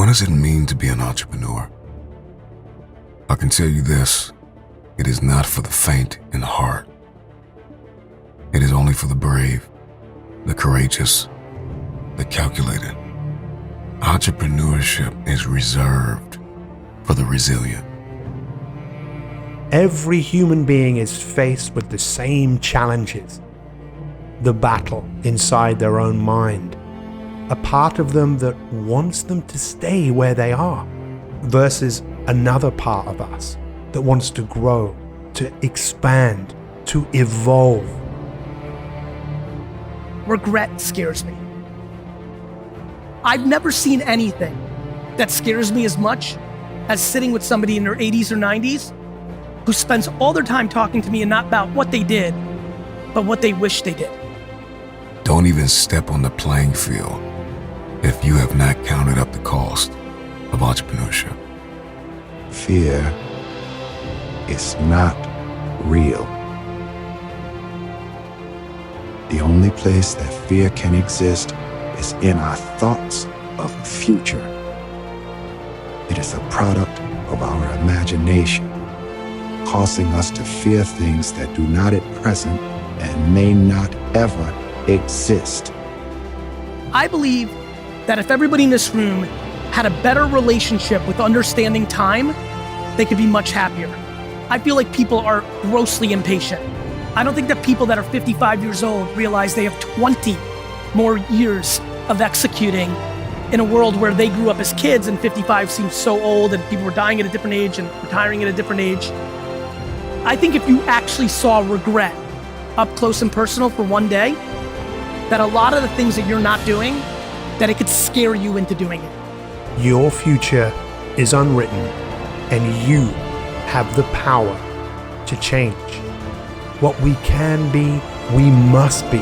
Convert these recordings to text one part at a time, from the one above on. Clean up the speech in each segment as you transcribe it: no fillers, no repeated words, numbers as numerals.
does it mean to be an entrepreneur? I can tell you this, it is not for the faint in heart. It is only for the brave, the courageous, the calculated. Entrepreneurship is reserved for the resilient. Every human being is faced with the same challenges. The battle inside their own mind. A part of them that wants them to stay where they are versus another part of us that wants to grow, to expand, to evolve. Regret scares me. I've never seen anything that scares me as much as sitting with somebody in their 80s or 90s who spends all their time talking to me and not about what they did, but what they wish they did. Don't even step on the playing field if you have not counted up the cost of entrepreneurship. Fear is not real. The only place that fear can exist is in our thoughts of the future. It is a product of our imagination, causing us to fear things that do not at present and may not ever exist. I believe that if everybody in this room had a better relationship with understanding time, they could be much happier. I feel like people are grossly impatient. I don't think that people that are 55 years old realize they have 20 more years of executing in a world where they grew up as kids and 55 seems so old and people were dying at a different age and retiring at a different age. I think if you actually saw regret up close and personal for one day, that a lot of the things that you're not doing, that it could scare you into doing it. Your future is unwritten, and you have the power to change. What we can be, we must be.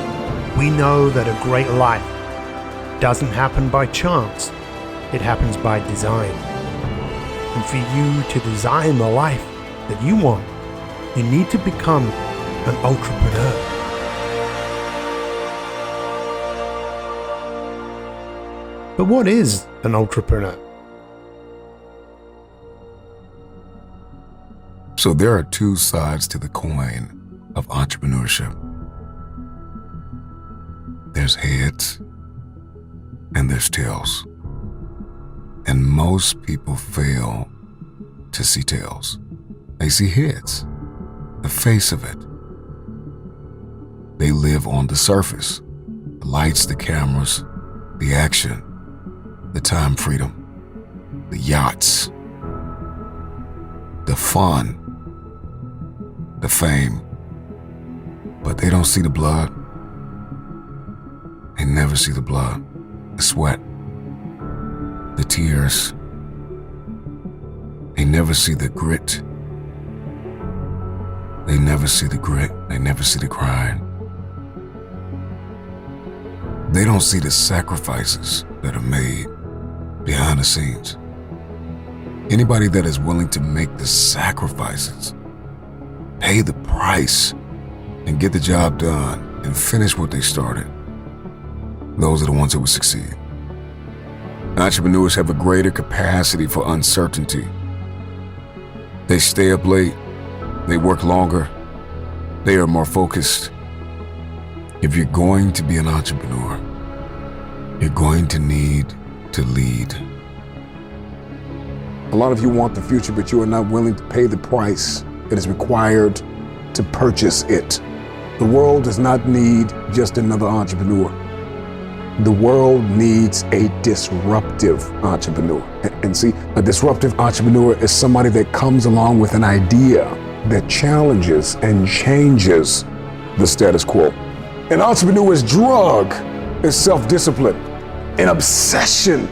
We know that a great life doesn't happen by chance, it happens by design. And for you to design the life that you want, you need to become an entrepreneur. But what is an entrepreneur? So there are two sides to the coin of entrepreneurship. There's heads and there's tails. And most people fail to see tails. They see heads, the face of it. They live on the surface, the lights, the cameras, the action, the time freedom, the yachts, the fun, the fame. But they don't see the blood. They never see the blood, the sweat, the tears. They never see the grit. They never see the grit. They never see the crying. They don't see the sacrifices that are made behind the scenes. Anybody that is willing to make the sacrifices, pay the price, and get the job done and finish what they started, those are the ones that will succeed. Entrepreneurs have a greater capacity for uncertainty. They stay up late, they work longer, they are more focused. If you're going to be an entrepreneur, you're going to need to lead. A lot of you want the future, but you are not willing to pay the price that is required to purchase it. The world does not need just another entrepreneur. The world needs a disruptive entrepreneur. And see, a disruptive entrepreneur is somebody that comes along with an idea that challenges and changes the status quo. An entrepreneur's drug is self-discipline, an obsession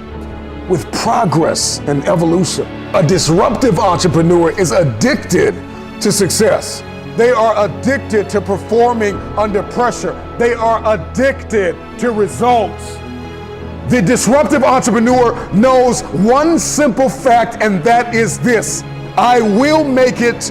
with progress and evolution. A disruptive entrepreneur is addicted to success. They are addicted to performing under pressure. They are addicted to results. The disruptive entrepreneur knows one simple fact, and that is this: I will make it,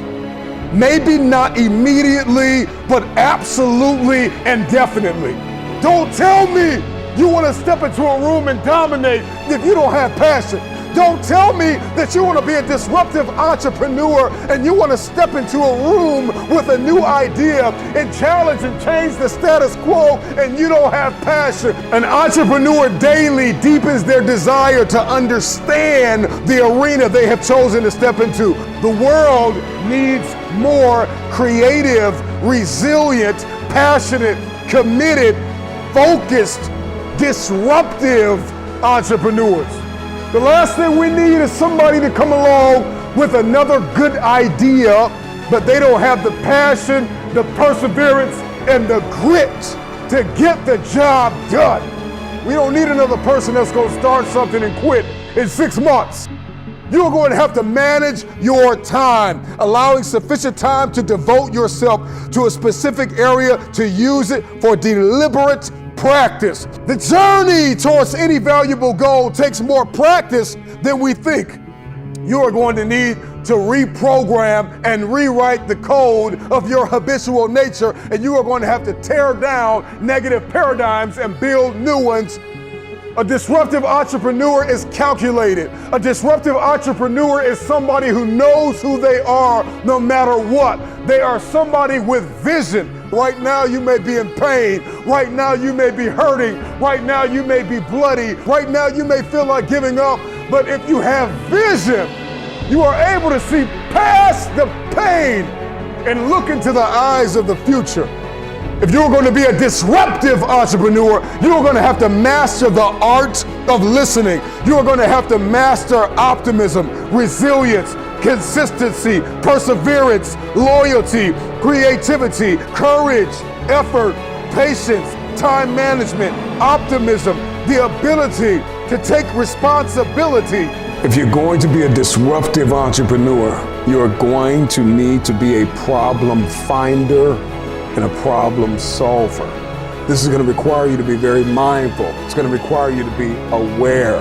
maybe not immediately, but absolutely and definitely. Don't tell me you want to step into a room and dominate if you don't have passion. Don't tell me that you want to be a disruptive entrepreneur and you want to step into a room with a new idea and challenge and change the status quo and you don't have passion. An entrepreneur daily deepens their desire to understand the arena they have chosen to step into. The world needs more creative, resilient, passionate, committed, focused, disruptive entrepreneurs. The last thing we need is somebody to come along with another good idea, but they don't have the passion, the perseverance, and the grit to get the job done. We don't need another person that's going to start something and quit in 6 months. You're going to have to manage your time, allowing sufficient time to devote yourself to a specific area to use it for deliberate practice. The journey towards any valuable goal takes more practice than we think. You are going to need to reprogram and rewrite the code of your habitual nature, and you are going to have to tear down negative paradigms and build new ones. A disruptive entrepreneur is calculated. A disruptive entrepreneur is somebody who knows who they are no matter what. They are somebody with vision. Right now you may be in pain. Right now you may be hurting. Right now you may be bloody. Right now you may feel like giving up. But if you have vision, you are able to see past the pain and look into the eyes of the future. If you're going to be a disruptive entrepreneur, you're going to have to master the art of listening. You're going to have to master optimism, resilience, consistency, perseverance, loyalty, creativity, courage, effort, patience, time management, optimism, the ability to take responsibility. If you're going to be a disruptive entrepreneur, you're going to need to be a problem finder and a problem solver. This is going to require you to be very mindful. It's going to require you to be aware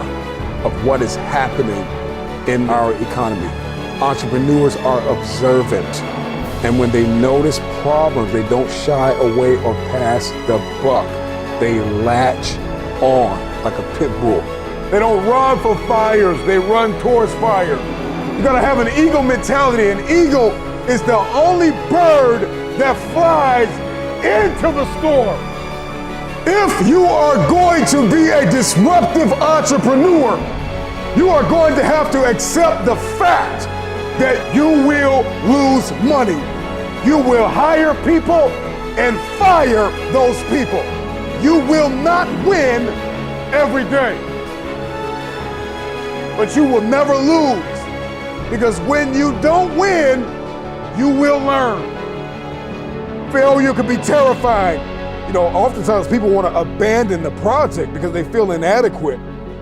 of what is happening in our economy. Entrepreneurs are observant, and when they notice problems, they don't shy away or pass the buck. They latch on like a pit bull. They don't run for fires, they run towards fire. You gotta have an eagle mentality. An eagle is the only bird that flies into the storm. If you are going to be a disruptive entrepreneur, you are going to have to accept the fact that you will lose money. You will hire people and fire those people. You will not win every day, but you will never lose, because when you don't win, you will learn. Failure can be terrifying. You know, oftentimes people want to abandon the project because they feel inadequate.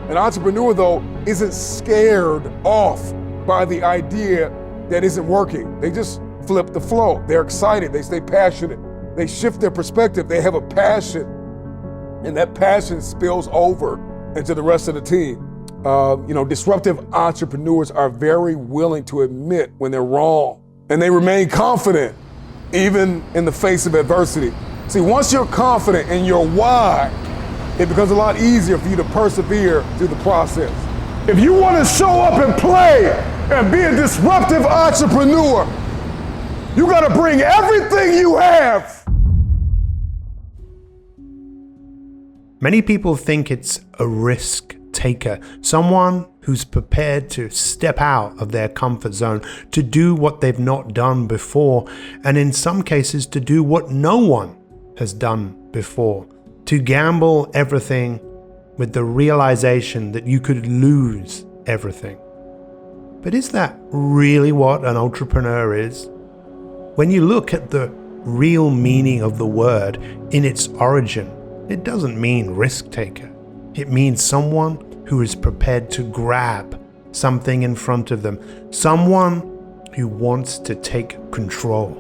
An entrepreneur, though, isn't scared off by the idea that isn't working. They just flip the flow. They're excited. They stay passionate. They shift their perspective. They have a passion, and that passion spills over into the rest of the team. Disruptive entrepreneurs are very willing to admit when they're wrong, and they remain confident even in the face of adversity. See, once you're confident in your why, it becomes a lot easier for you to persevere through the process. If you want to show up and play and be a disruptive entrepreneur, you got to bring everything you have. Many people think it's a risk taker, someone who's prepared to step out of their comfort zone, to do what they've not done before, and in some cases to do what no one has done before, to gamble everything with the realization that you could lose everything. But is that really what an entrepreneur is? When you look at the real meaning of the word in its origin, it doesn't mean risk taker. It means someone who is prepared to grab something in front of them, someone who wants to take control.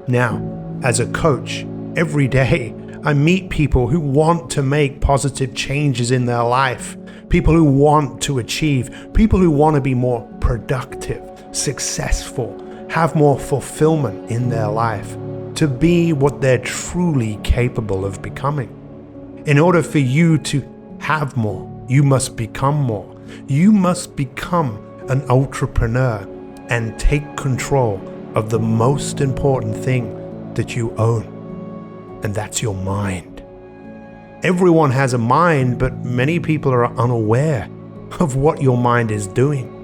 Now, as a coach, every day I meet people who want to make positive changes in their life, people who want to achieve, people who want to be more productive, successful, have more fulfillment in their life, to be what they're truly capable of becoming. In order for you to have more, you must become more. You must become an entrepreneur and take control of the most important thing that you own, and that's your mind. Everyone has a mind, but many people are unaware of what your mind is doing.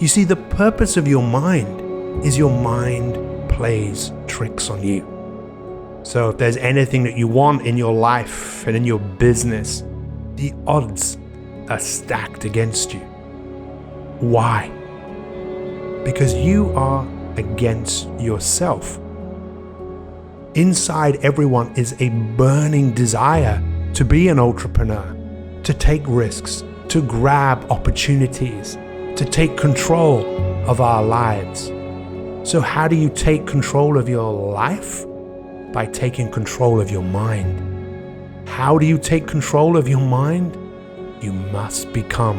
You see, the purpose of your mind is your mind plays tricks on you. So if there's anything that you want in your life and in your business, the odds are stacked against you. Why? Because you are against yourself. Inside everyone is a burning desire to be an entrepreneur, to take risks, to grab opportunities, to take control of our lives. So how do you take control of your life? By taking control of your mind. How do you take control of your mind? You must become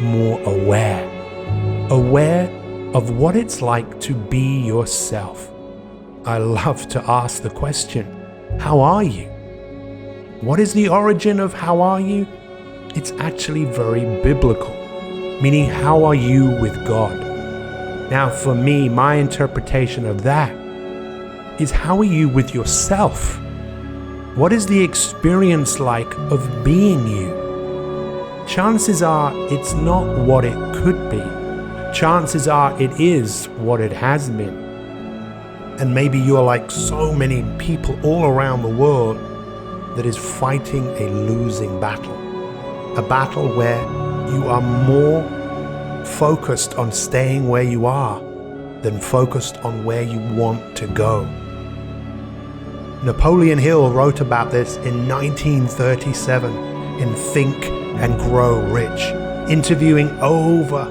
more aware. Aware of what it's like to be yourself. I love to ask the question, how are you? What is the origin of how are you? It's actually very biblical, meaning how are you with God? Now for me, my interpretation of that is how are you with yourself? What is the experience like of being you? Chances are it's not what it could be. Chances are it is what it has been. And maybe you're like so many people all around the world that is fighting a losing battle. A battle where you are more focused on staying where you are than focused on where you want to go. Napoleon Hill wrote about this in 1937 in Think and Grow Rich, interviewing over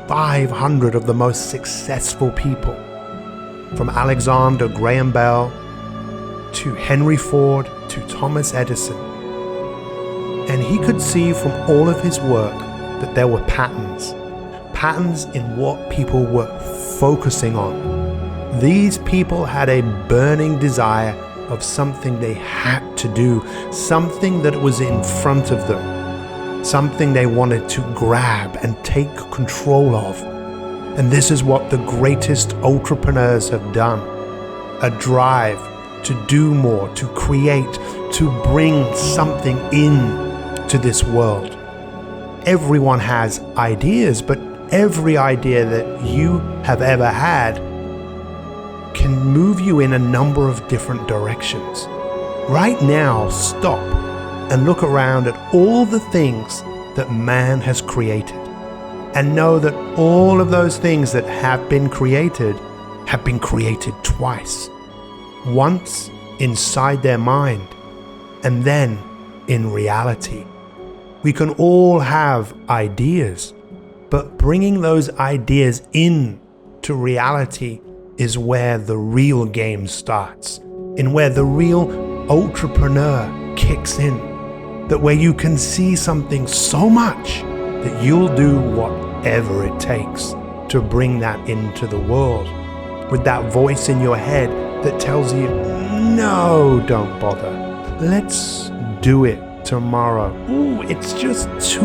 500 of the most successful people, from Alexander Graham Bell to Henry Ford to Thomas Edison. And he could see from all of his work that there were patterns in what people were focusing on. These people had a burning desire of something they had to do, something that was in front of them, something they wanted to grab and take control of. And this is what the greatest entrepreneurs have done. A drive to do more, to create, to bring something in to this world. Everyone has ideas, but every idea that you have ever had can move you in a number of different directions. Right now, stop and look around at all the things that man has created, and know that all of those things that have been created twice. Once inside their mind, and then in reality. We can all have ideas, but bringing those ideas in to reality is where the real game starts, and where the real entrepreneur kicks in. That where you can see something so much that you'll do whatever it takes to bring that into the world, with that voice in your head that tells you, no, don't bother. Let's do it tomorrow. Ooh, it's just too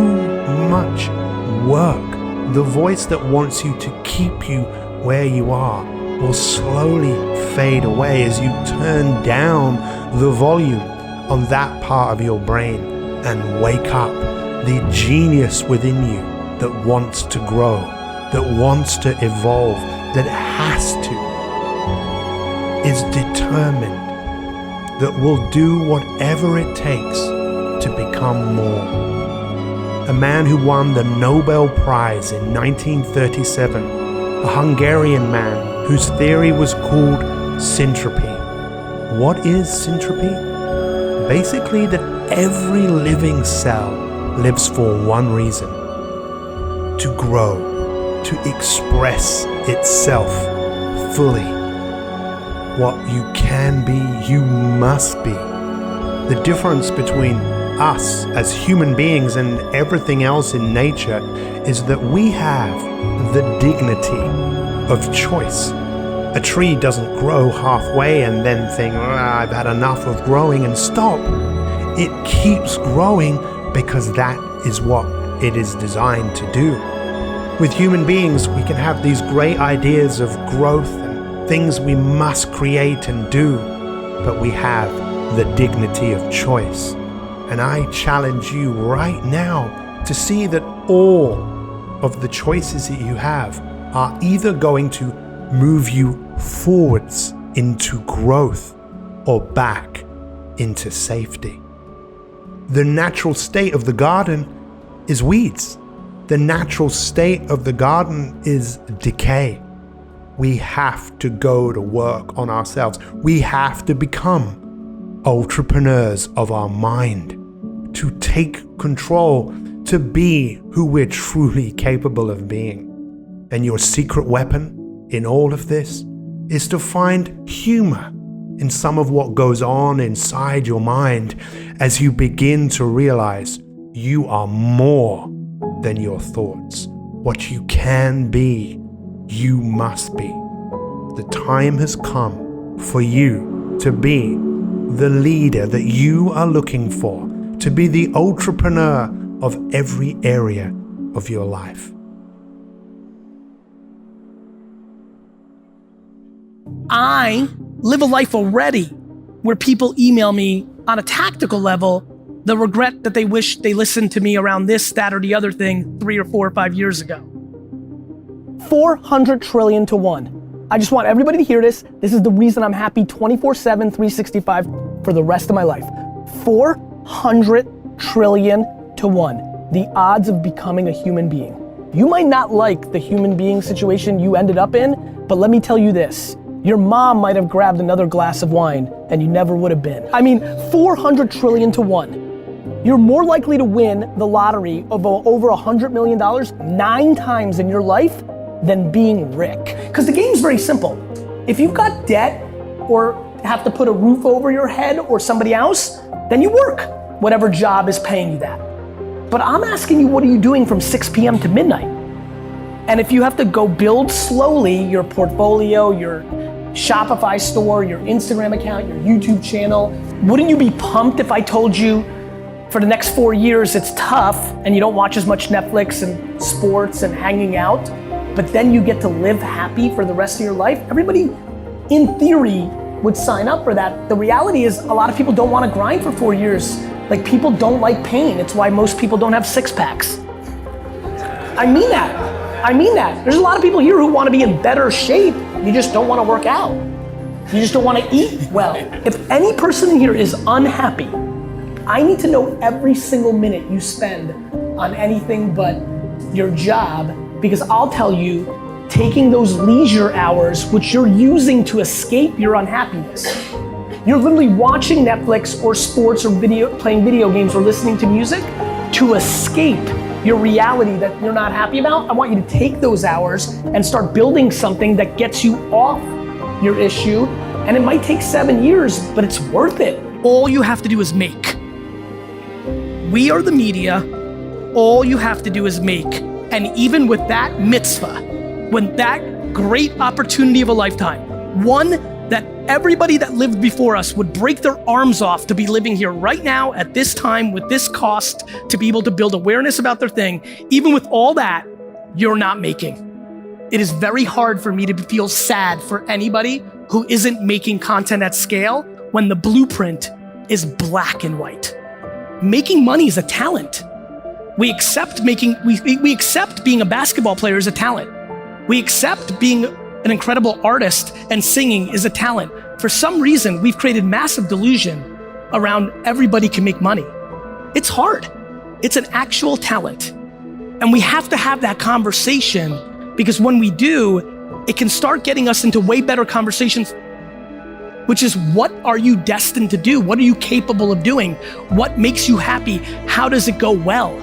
much work. The voice that wants you to keep you where you are will slowly fade away as you turn down the volume on that part of your brain and wake up the genius within you that wants to grow, that wants to evolve, that has to, is determined, that will do whatever it takes to become more. A man who won the Nobel Prize in 1937, a Hungarian man whose theory was called syntropy. What is syntropy? Basically that every living cell lives for one reason: to grow, to express itself fully. What you can be, you must be. The difference between us as human beings and everything else in nature is that we have the dignity of choice. A tree doesn't grow halfway and then think, I've had enough of growing, and stop. It keeps growing because that is what it is designed to do. With human beings, we can have these great ideas of growth and things we must create and do, but we have the dignity of choice. And I challenge you right now to see that all of the choices that you have are either going to move you forwards into growth or back into safety. The natural state of the garden is weeds. The natural state of the garden is decay. We have to go to work on ourselves. We have to become entrepreneurs of our mind, to take control, to be who we're truly capable of being. And your secret weapon in all of this is to find humor in some of what goes on inside your mind as you begin to realize you are more than your thoughts. What you can be, you must be. The time has come for you to be the leader that you are looking for, to be the entrepreneur of every area of your life. I live a life already where people email me on a tactical level the regret that they wish they listened to me around this, that, or the other thing 3 or 4 or 5 years ago. 400 trillion to 1. I just want everybody to hear this. This is the reason I'm happy 24/7, 365 for the rest of my life. 400 trillion to 1. The odds of becoming a human being. You might not like the human being situation you ended up in, but let me tell you this. Your mom might have grabbed another glass of wine and you never would have been. I mean, 400 trillion to 1. You're more likely to win the lottery of over $100 million 9 times in your life than being Rick. Because the game's very simple. If you've got debt or have to put a roof over your head or somebody else, then you work, whatever job is paying you that. But I'm asking you, what are you doing from 6 p.m. to midnight? And if you have to go build slowly your portfolio, your Shopify store, your Instagram account, your YouTube channel, wouldn't you be pumped if I told you for the next 4 years it's tough and you don't watch as much Netflix and sports and hanging out, but then you get to live happy for the rest of your life? Everybody, in theory, would sign up for that. The reality is a lot of people don't want to grind for 4 years. Like, people don't like pain. It's why most people don't have 6-packs. I mean that. There's a lot of people here who want to be in better shape. You just don't want to work out. You just don't want to eat well. If any person in here is unhappy, I need to know every single minute you spend on anything but your job, because I'll tell you, taking those leisure hours, which you're using to escape your unhappiness, you're literally watching Netflix or sports or playing video games or listening to music to escape your reality that you're not happy about. I want you to take those hours and start building something that gets you off your issue. And it might take 7 years, but it's worth it. All you have to do is make. We are the media. All you have to do is make. And even with that mitzvah, when that great opportunity of a lifetime, one that everybody that lived before us would break their arms off to be living here right now at this time with this cost, to be able to build awareness about their thing, even with all that, you're not making. It is very hard for me to feel sad for anybody who isn't making content at scale when the blueprint is black and white. Making money is a talent. We accept we accept being a basketball player is a talent. We accept being an incredible artist and singing is a talent. For some reason, we've created massive delusion around everybody can make money. It's hard. It's an actual talent. And we have to have that conversation, because when we do, it can start getting us into way better conversations, which is, what are you destined to do? What are you capable of doing? What makes you happy? How does it go well?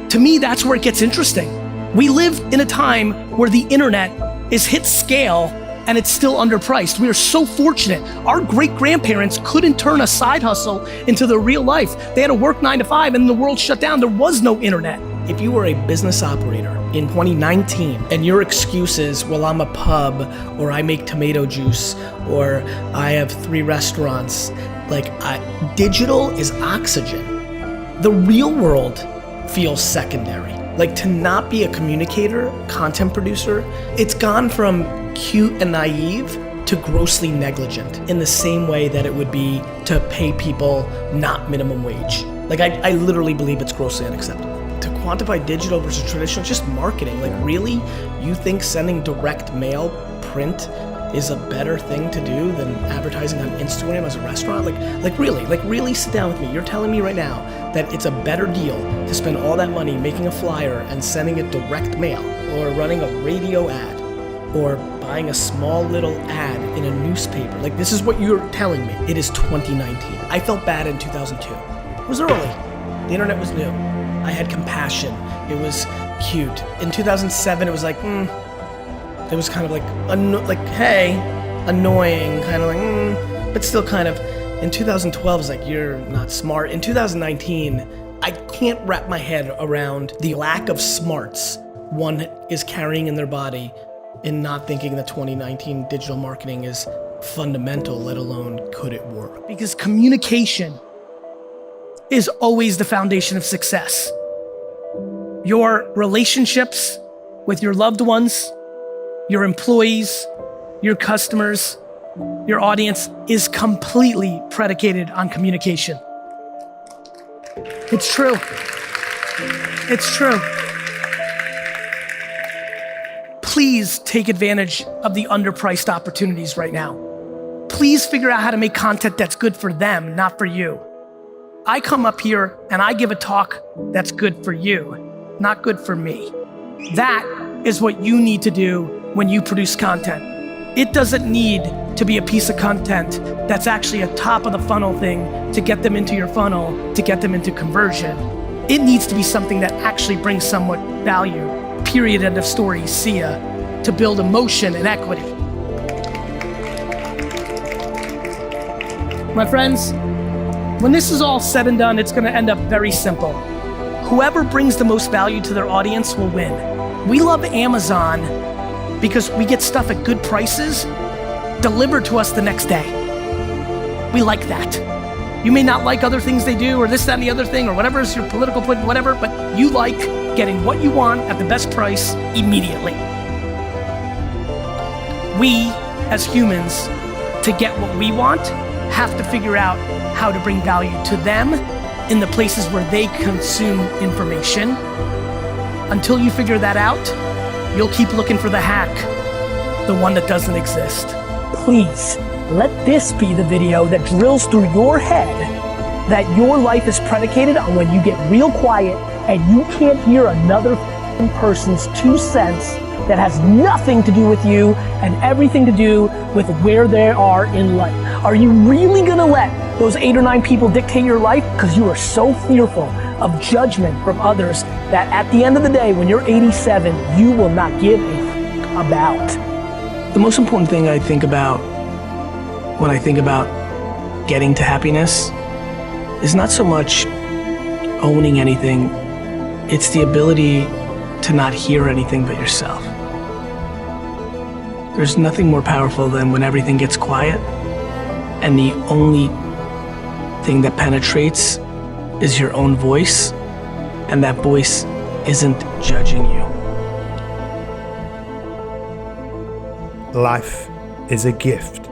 To me, that's where it gets interesting. We live in a time where the internet is hit scale and it's still underpriced. We are so fortunate. Our great-grandparents couldn't turn a side hustle into their real life. They had to work 9 to 5 and the world shut down. There was no internet. If you were a business operator in 2019 and your excuse is, well, I'm a pub, or I make tomato juice, or I have 3 restaurants, digital is oxygen. The real world feels secondary. Like, to not be a communicator, content producer, it's gone from cute and naive to grossly negligent, in the same way that it would be to pay people not minimum wage. Like, I literally believe it's grossly unacceptable. To quantify digital versus traditional, just marketing. Like, really? You think sending direct mail, print, is a better thing to do than advertising on Instagram as a restaurant? Like really sit down with me. You're telling me right now that it's a better deal to spend all that money making a flyer and sending it direct mail, or running a radio ad, or buying a small little ad in a newspaper. Like, this is what you're telling me. It is 2019. I felt bad in 2002. It was early. The internet was new. I had compassion. It was cute. In 2007, it was like, it was kind of like, hey, annoying, kind of like, but still kind of. In 2012, it's like, you're not smart. In 2019, I can't wrap my head around the lack of smarts one is carrying in their body in not thinking that 2019 digital marketing is fundamental, let alone could it work. Because communication is always the foundation of success. Your relationships with your loved ones, your employees, your customers, your audience is completely predicated on communication. It's true. It's true. Please take advantage of the underpriced opportunities right now. Please figure out how to make content that's good for them, not for you. I come up here and I give a talk that's good for you, not good for me. That is what you need to do when you produce content. It doesn't need to be a piece of content that's actually a top of the funnel thing to get them into your funnel, to get them into conversion. It needs to be something that actually brings somewhat value, period, end of story, see ya, to build emotion and equity. My friends, when this is all said and done, it's gonna end up very simple. Whoever brings the most value to their audience will win. We love Amazon because we get stuff at good prices delivered to us the next day. We like that. You may not like other things they do, or this, that, and the other thing, or whatever is your political point, whatever, but you like getting what you want at the best price immediately. We, as humans, to get what we want, have to figure out how to bring value to them in the places where they consume information. Until you figure that out, you'll keep looking for the hack, the one that doesn't exist. Please, let this be the video that drills through your head that your life is predicated on when you get real quiet and you can't hear another person's 2 cents that has nothing to do with you and everything to do with where they are in life. Are you really gonna let those 8 or 9 people dictate your life? Because you are so fearful of judgment from others that at the end of the day, when you're 87, you will not give a about. The most important thing I think about when I think about getting to happiness is not so much owning anything, it's the ability to not hear anything but yourself. There's nothing more powerful than when everything gets quiet and the only thing that penetrates is your own voice, and that voice isn't judging you. Life is a gift,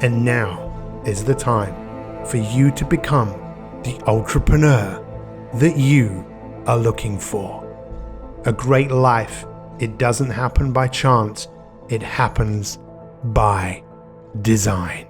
and now is the time for you to become the entrepreneur that you are looking for. A great life, it doesn't happen by chance, it happens by design.